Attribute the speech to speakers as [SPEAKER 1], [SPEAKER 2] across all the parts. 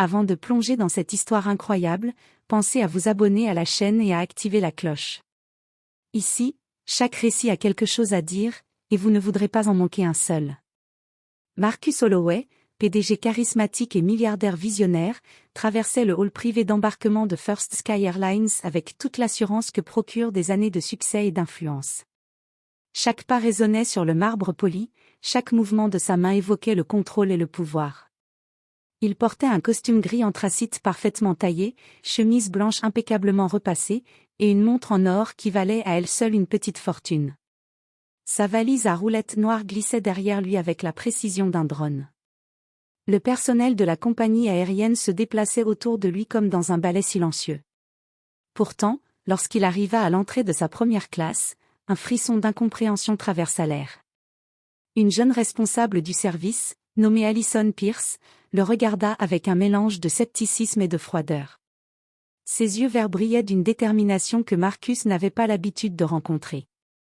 [SPEAKER 1] Avant de plonger dans cette histoire incroyable, pensez à vous abonner à la chaîne et à activer la cloche. Ici, chaque récit a quelque chose à dire, et vous ne voudrez pas en manquer un seul. Marcus Holloway, PDG charismatique et milliardaire visionnaire, traversait le hall privé d'embarquement de First Sky Airlines avec toute l'assurance que procurent des années de succès et d'influence. Chaque pas résonnait sur le marbre poli, chaque mouvement de sa main évoquait le contrôle et le pouvoir. Il portait un costume gris anthracite parfaitement taillé, chemise blanche impeccablement repassée, et une montre en or qui valait à elle seule une petite fortune. Sa valise à roulettes noires glissait derrière lui avec la précision d'un drone. Le personnel de la compagnie aérienne se déplaçait autour de lui comme dans un ballet silencieux. Pourtant, lorsqu'il arriva à l'entrée de sa première classe, un frisson d'incompréhension traversa l'air. Une jeune responsable du service, nommée Alison Pierce, le regarda avec un mélange de scepticisme et de froideur. Ses yeux verts brillaient d'une détermination que Marcus n'avait pas l'habitude de rencontrer.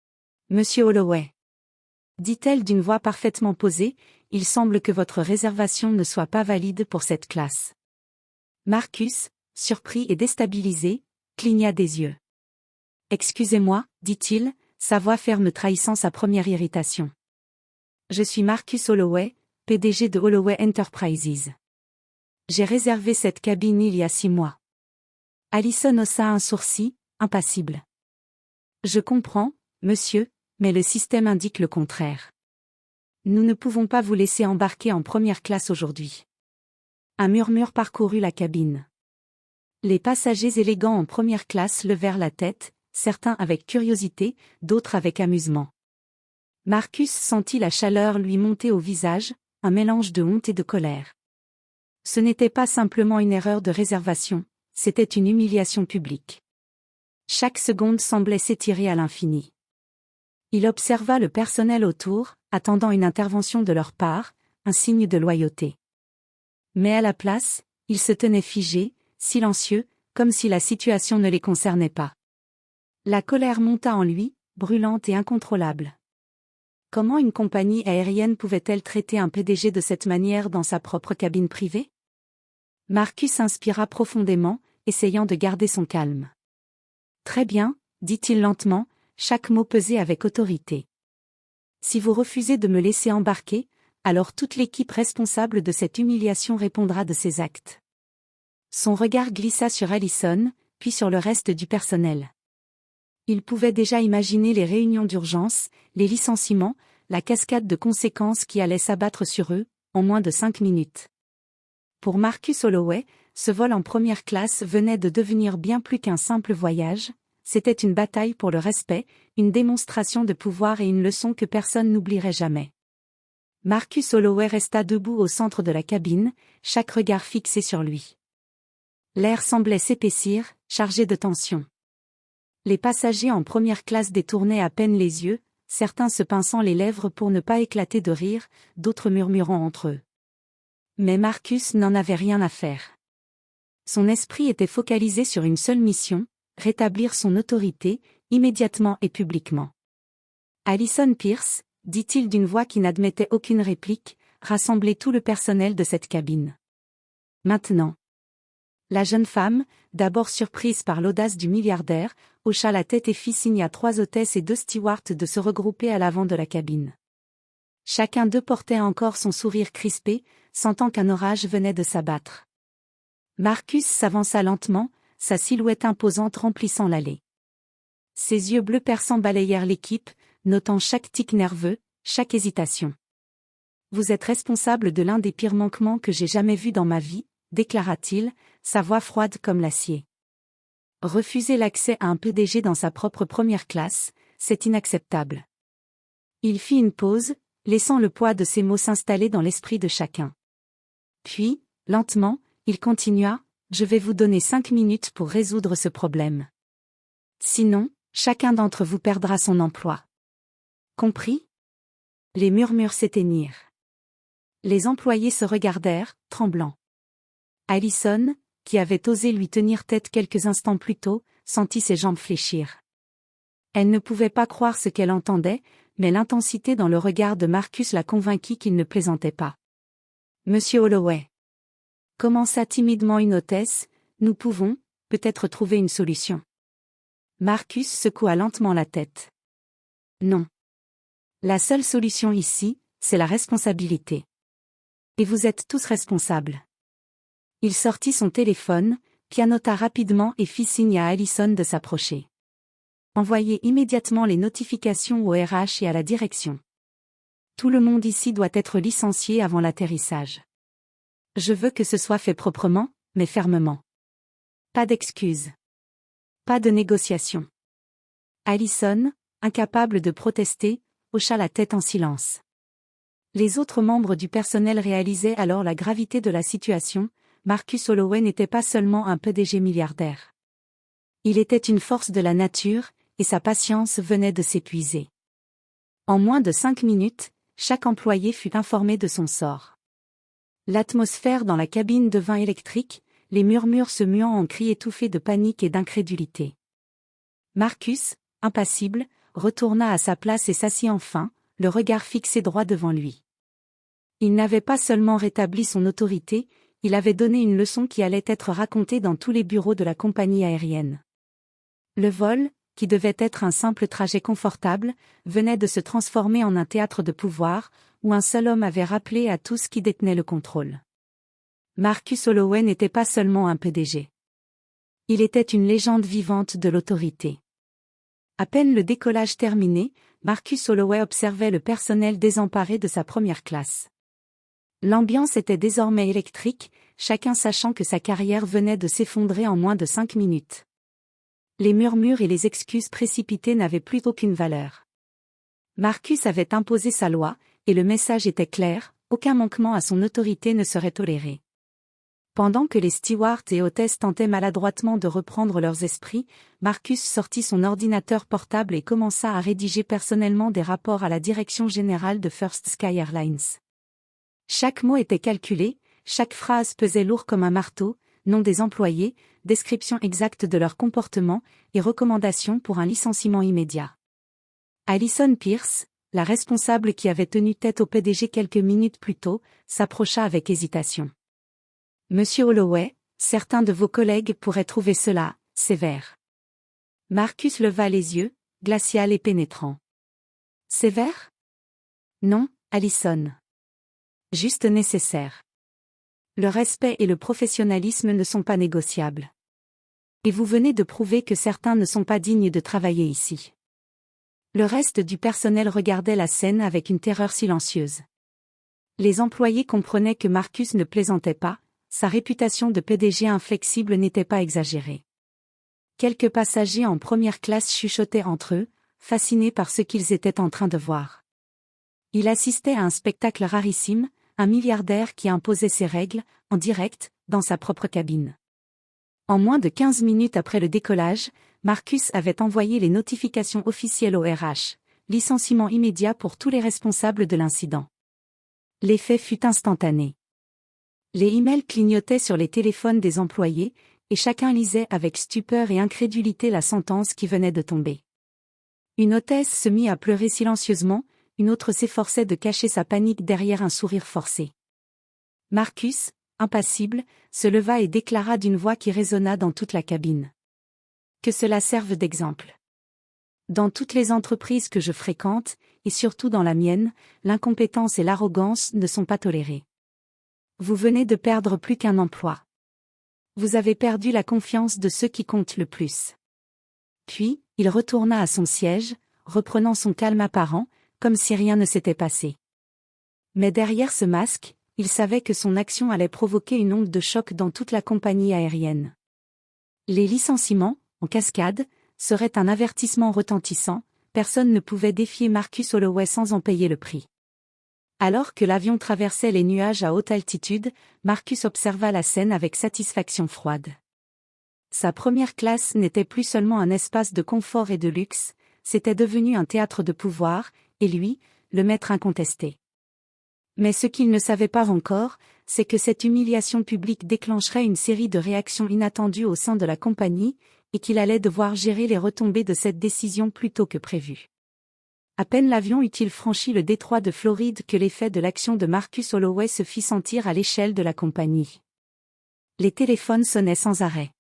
[SPEAKER 1] « Monsieur Holloway », dit-elle d'une voix parfaitement posée, « il semble que votre réservation ne soit pas valide pour cette classe. » Marcus, surpris et déstabilisé, cligna des yeux. « Excusez-moi, dit-il, sa voix ferme trahissant sa première irritation. Je suis Marcus Holloway, PDG de Holloway Enterprises. J'ai réservé cette cabine il y a 6 mois. Alison haussa un sourcil, impassible. Je comprends, monsieur, mais le système indique le contraire. Nous ne pouvons pas vous laisser embarquer en première classe aujourd'hui. Un murmure parcourut la cabine. Les passagers élégants en première classe levèrent la tête, certains avec curiosité, d'autres avec amusement. Marcus sentit la chaleur lui monter au visage, un mélange de honte et de colère. Ce n'était pas simplement une erreur de réservation, c'était une humiliation publique. Chaque seconde semblait s'étirer à l'infini. Il observa le personnel autour, attendant une intervention de leur part, un signe de loyauté. Mais à la place, il se tenait figé, silencieux, comme si la situation ne les concernait pas. La colère monta en lui, brûlante et incontrôlable. Comment une compagnie aérienne pouvait-elle traiter un PDG de cette manière dans sa propre cabine privée? Marcus inspira profondément, essayant de garder son calme. Très bien, dit-il lentement, chaque mot pesé avec autorité. Si vous refusez de me laisser embarquer, alors toute l'équipe responsable de cette humiliation répondra de ses actes. Son regard glissa sur Alison, puis sur le reste du personnel. Il pouvait déjà imaginer les réunions d'urgence, les licenciements, la cascade de conséquences qui allait s'abattre sur eux, en moins de 5 minutes. Pour Marcus Holloway, ce vol en première classe venait de devenir bien plus qu'un simple voyage, c'était une bataille pour le respect, une démonstration de pouvoir et une leçon que personne n'oublierait jamais. Marcus Holloway resta debout au centre de la cabine, chaque regard fixé sur lui. L'air semblait s'épaissir, chargé de tension. Les passagers en première classe détournaient à peine les yeux, certains se pinçant les lèvres pour ne pas éclater de rire, d'autres murmurant entre eux. Mais Marcus n'en avait rien à faire. Son esprit était focalisé sur une seule mission, rétablir son autorité, immédiatement et publiquement. Alison Pierce, dit-il d'une voix qui n'admettait aucune réplique, rassemblez tout le personnel de cette cabine. Maintenant. La jeune femme, d'abord surprise par l'audace du milliardaire, hocha la tête et fit signe à 3 hôtesses et 2 stewards de se regrouper à l'avant de la cabine. Chacun d'eux portait encore son sourire crispé, sentant qu'un orage venait de s'abattre. Marcus s'avança lentement, sa silhouette imposante remplissant l'allée. Ses yeux bleus perçants balayèrent l'équipe, notant chaque tic nerveux, chaque hésitation. « Vous êtes responsable de l'un des pires manquements que j'ai jamais vus dans ma vie, » déclara-t-il, sa voix froide comme l'acier. Refuser l'accès à un PDG dans sa propre première classe, c'est inacceptable. Il fit une pause, laissant le poids de ses mots s'installer dans l'esprit de chacun. Puis, lentement, il continua, « Je vais vous donner 5 minutes pour résoudre ce problème. Sinon, chacun d'entre vous perdra son emploi. Compris ?» Les murmures s'éteignirent. Les employés se regardèrent, tremblants. Alison, qui avait osé lui tenir tête quelques instants plus tôt, sentit ses jambes fléchir. Elle ne pouvait pas croire ce qu'elle entendait, mais l'intensité dans le regard de Marcus la convainquit qu'il ne plaisantait pas. « Monsieur Holloway. Commença timidement une hôtesse, nous pouvons, peut-être trouver une solution. Marcus secoua lentement la tête. Non. La seule solution ici, c'est la responsabilité. Et vous êtes tous responsables. Il sortit son téléphone, pianota rapidement et fit signe à Allison de s'approcher. Envoyez immédiatement les notifications au RH et à la direction. Tout le monde ici doit être licencié avant l'atterrissage. Je veux que ce soit fait proprement, mais fermement. Pas d'excuses. Pas de négociation. Allison, incapable de protester, hocha la tête en silence. Les autres membres du personnel réalisaient alors la gravité de la situation. Marcus Holloway n'était pas seulement un PDG milliardaire. Il était une force de la nature, et sa patience venait de s'épuiser. En moins de 5 minutes, chaque employé fut informé de son sort. L'atmosphère dans la cabine devint électrique, les murmures se muant en cris étouffés de panique et d'incrédulité. Marcus, impassible, retourna à sa place et s'assit enfin, le regard fixé droit devant lui. Il n'avait pas seulement rétabli son autorité, il avait donné une leçon qui allait être racontée dans tous les bureaux de la compagnie aérienne. Le vol, qui devait être un simple trajet confortable, venait de se transformer en un théâtre de pouvoir, où un seul homme avait rappelé à tous qui détenait le contrôle. Marcus Holloway n'était pas seulement un PDG. Il était une légende vivante de l'autorité. À peine le décollage terminé, Marcus Holloway observait le personnel désemparé de sa première classe. L'ambiance était désormais électrique, chacun sachant que sa carrière venait de s'effondrer en moins de 5 minutes. Les murmures et les excuses précipitées n'avaient plus aucune valeur. Marcus avait imposé sa loi, et le message était clair, aucun manquement à son autorité ne serait toléré. Pendant que les stewards et hôtesses tentaient maladroitement de reprendre leurs esprits, Marcus sortit son ordinateur portable et commença à rédiger personnellement des rapports à la direction générale de First Sky Airlines. Chaque mot était calculé, chaque phrase pesait lourd comme un marteau, nom des employés, description exacte de leur comportement et recommandations pour un licenciement immédiat. Allison Pierce, la responsable qui avait tenu tête au PDG quelques minutes plus tôt, s'approcha avec hésitation. Monsieur Holloway, certains de vos collègues pourraient trouver cela sévère. Marcus leva les yeux, glacial et pénétrant. Sévère? Non, Allison. Juste nécessaire. Le respect et le professionnalisme ne sont pas négociables. Et vous venez de prouver que certains ne sont pas dignes de travailler ici. Le reste du personnel regardait la scène avec une terreur silencieuse. Les employés comprenaient que Marcus ne plaisantait pas, sa réputation de PDG inflexible n'était pas exagérée. Quelques passagers en première classe chuchotaient entre eux, fascinés par ce qu'ils étaient en train de voir. Il assistait à un spectacle rarissime, un milliardaire qui imposait ses règles, en direct, dans sa propre cabine. En moins de 15 minutes après le décollage, Marcus avait envoyé les notifications officielles au RH, licenciement immédiat pour tous les responsables de l'incident. L'effet fut instantané. Les emails clignotaient sur les téléphones des employés, et chacun lisait avec stupeur et incrédulité la sentence qui venait de tomber. Une hôtesse se mit à pleurer silencieusement, une autre s'efforçait de cacher sa panique derrière un sourire forcé. Marcus, impassible, se leva et déclara d'une voix qui résonna dans toute la cabine. Que cela serve d'exemple. Dans toutes les entreprises que je fréquente, et surtout dans la mienne, l'incompétence et l'arrogance ne sont pas tolérées. Vous venez de perdre plus qu'un emploi. Vous avez perdu la confiance de ceux qui comptent le plus. Puis, il retourna à son siège, reprenant son calme apparent, comme si rien ne s'était passé. Mais derrière ce masque, il savait que son action allait provoquer une onde de choc dans toute la compagnie aérienne. Les licenciements, en cascade, seraient un avertissement retentissant, personne ne pouvait défier Marcus Holloway sans en payer le prix. Alors que l'avion traversait les nuages à haute altitude, Marcus observa la scène avec satisfaction froide. Sa première classe n'était plus seulement un espace de confort et de luxe, c'était devenu un théâtre de pouvoir, et lui, le maître incontesté. Mais ce qu'il ne savait pas encore, c'est que cette humiliation publique déclencherait une série de réactions inattendues au sein de la compagnie, et qu'il allait devoir gérer les retombées de cette décision plus tôt que prévu. À peine l'avion eut-il franchi le détroit de Floride que l'effet de l'action de Marcus Holloway se fit sentir à l'échelle de la compagnie. Les téléphones sonnaient sans arrêt.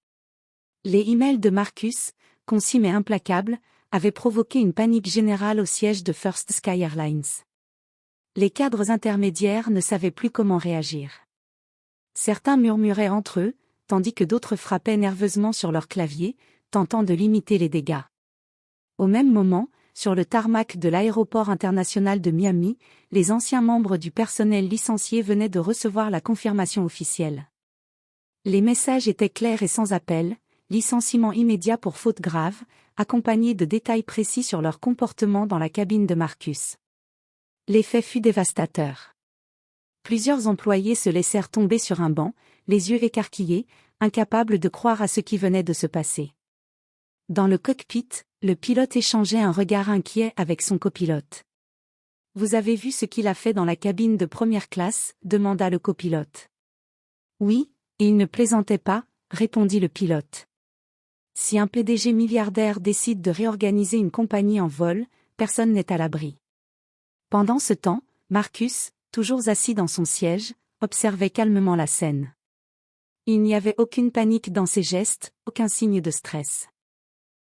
[SPEAKER 1] Les emails de Marcus, concis mais implacables, avaient provoqué une panique générale au siège de First Sky Airlines. Les cadres intermédiaires ne savaient plus comment réagir. Certains murmuraient entre eux, tandis que d'autres frappaient nerveusement sur leur clavier, tentant de limiter les dégâts. Au même moment, sur le tarmac de l'aéroport international de Miami, les anciens membres du personnel licencié venaient de recevoir la confirmation officielle. Les messages étaient clairs et sans appel, licenciement immédiat pour faute grave, accompagnés de détails précis sur leur comportement dans la cabine de Marcus. L'effet fut dévastateur. Plusieurs employés se laissèrent tomber sur un banc, les yeux écarquillés, incapables de croire à ce qui venait de se passer. Dans le cockpit, le pilote échangeait un regard inquiet avec son copilote. « Vous avez vu ce qu'il a fait dans la cabine de première classe ?» demanda le copilote. « Oui, et il ne plaisantait pas », répondit le pilote. Si un PDG milliardaire décide de réorganiser une compagnie en vol, personne n'est à l'abri. Pendant ce temps, Marcus, toujours assis dans son siège, observait calmement la scène. Il n'y avait aucune panique dans ses gestes, aucun signe de stress.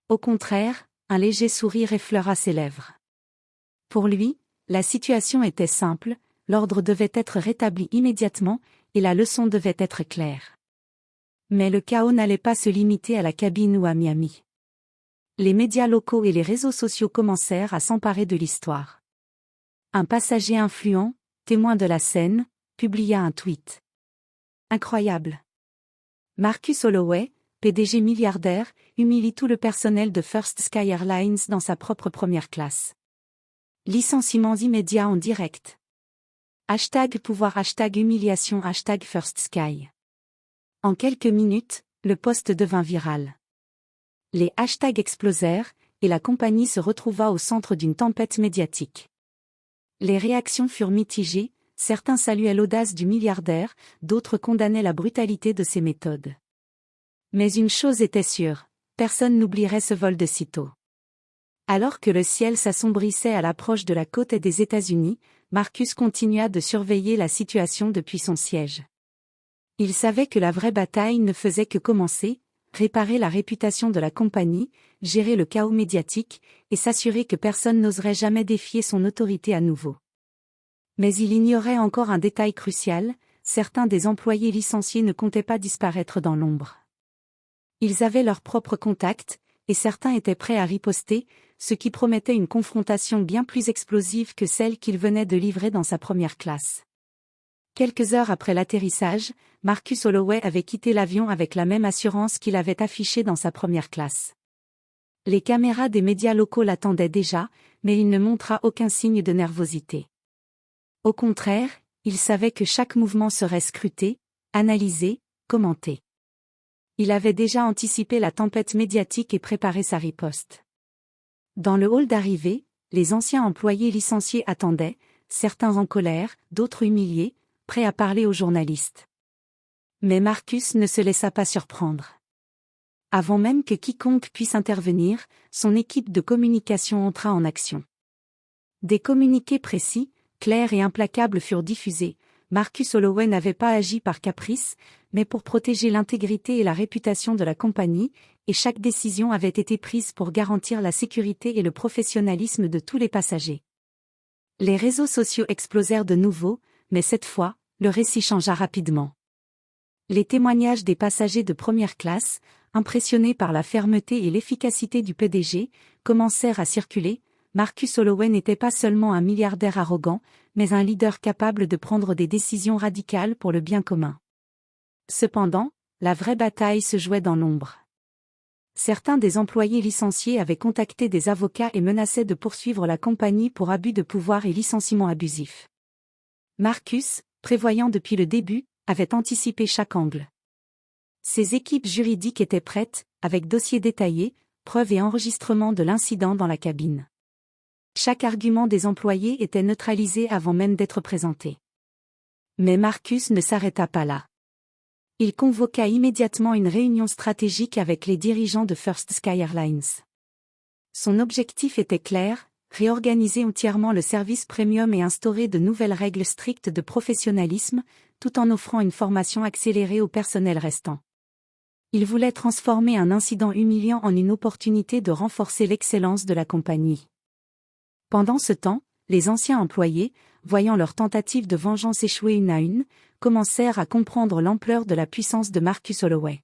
[SPEAKER 1] Au contraire, un léger sourire effleura ses lèvres. Pour lui, la situation était simple, l'ordre devait être rétabli immédiatement, et la leçon devait être claire. Mais le chaos n'allait pas se limiter à la cabine ou à Miami. Les médias locaux et les réseaux sociaux commencèrent à s'emparer de l'histoire. Un passager influent, témoin de la scène, publia un tweet. Incroyable. Marcus Holloway, PDG milliardaire, humilie tout le personnel de First Sky Airlines dans sa propre première classe. Licenciements immédiats en direct. #pouvoir #humiliation #First Sky. En quelques minutes, le post devint viral. Les hashtags explosèrent, et la compagnie se retrouva au centre d'une tempête médiatique. Les réactions furent mitigées, certains saluaient l'audace du milliardaire, d'autres condamnaient la brutalité de ses méthodes. Mais une chose était sûre, personne n'oublierait ce vol de sitôt. Alors que le ciel s'assombrissait à l'approche de la côte des États-Unis, Marcus continua de surveiller la situation depuis son siège. Il savait que la vraie bataille ne faisait que commencer, réparer la réputation de la compagnie, gérer le chaos médiatique, et s'assurer que personne n'oserait jamais défier son autorité à nouveau. Mais il ignorait encore un détail crucial, certains des employés licenciés ne comptaient pas disparaître dans l'ombre. Ils avaient leurs propres contacts, et certains étaient prêts à riposter, ce qui promettait une confrontation bien plus explosive que celle qu'il venait de livrer dans sa première classe. Quelques heures après l'atterrissage, Marcus Holloway avait quitté l'avion avec la même assurance qu'il avait affichée dans sa première classe. Les caméras des médias locaux l'attendaient déjà, mais il ne montra aucun signe de nervosité. Au contraire, il savait que chaque mouvement serait scruté, analysé, commenté. Il avait déjà anticipé la tempête médiatique et préparé sa riposte. Dans le hall d'arrivée, les anciens employés licenciés attendaient, certains en colère, d'autres humiliés, prêts à parler aux journalistes. Mais Marcus ne se laissa pas surprendre. Avant même que quiconque puisse intervenir, son équipe de communication entra en action. Des communiqués précis, clairs et implacables furent diffusés. Marcus Holloway n'avait pas agi par caprice, mais pour protéger l'intégrité et la réputation de la compagnie, et chaque décision avait été prise pour garantir la sécurité et le professionnalisme de tous les passagers. Les réseaux sociaux explosèrent de nouveau, mais cette fois, le récit changea rapidement. Les témoignages des passagers de première classe, impressionnés par la fermeté et l'efficacité du PDG, commencèrent à circuler. Marcus Holloway n'était pas seulement un milliardaire arrogant, mais un leader capable de prendre des décisions radicales pour le bien commun. Cependant, la vraie bataille se jouait dans l'ombre. Certains des employés licenciés avaient contacté des avocats et menaçaient de poursuivre la compagnie pour abus de pouvoir et licenciement abusif. Marcus, prévoyant depuis le début, avait anticipé chaque angle. Ses équipes juridiques étaient prêtes, avec dossiers détaillés, preuves et enregistrements de l'incident dans la cabine. Chaque argument des employés était neutralisé avant même d'être présenté. Mais Marcus ne s'arrêta pas là. Il convoqua immédiatement une réunion stratégique avec les dirigeants de First Sky Airlines. Son objectif était clair, réorganiser entièrement le service premium et instaurer de nouvelles règles strictes de professionnalisme, tout en offrant une formation accélérée au personnel restant. Il voulait transformer un incident humiliant en une opportunité de renforcer l'excellence de la compagnie. Pendant ce temps, les anciens employés, voyant leurs tentatives de vengeance échouer une à une, commencèrent à comprendre l'ampleur de la puissance de Marcus Holloway.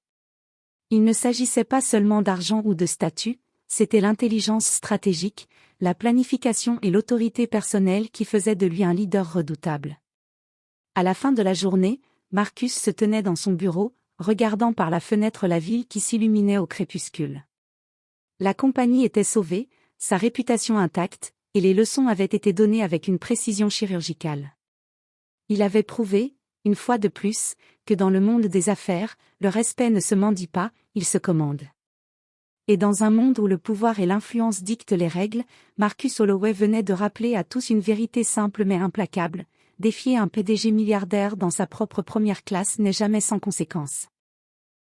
[SPEAKER 1] Il ne s'agissait pas seulement d'argent ou de statut, c'était l'intelligence stratégique, la planification et l'autorité personnelle qui faisaient de lui un leader redoutable. À la fin de la journée, Marcus se tenait dans son bureau, regardant par la fenêtre la ville qui s'illuminait au crépuscule. La compagnie était sauvée, sa réputation intacte, et les leçons avaient été données avec une précision chirurgicale. Il avait prouvé, une fois de plus, que dans le monde des affaires, le respect ne se mendie pas, il se commande. Et dans un monde où le pouvoir et l'influence dictent les règles, Marcus Holloway venait de rappeler à tous une vérité simple mais implacable: défier un PDG milliardaire dans sa propre première classe n'est jamais sans conséquence.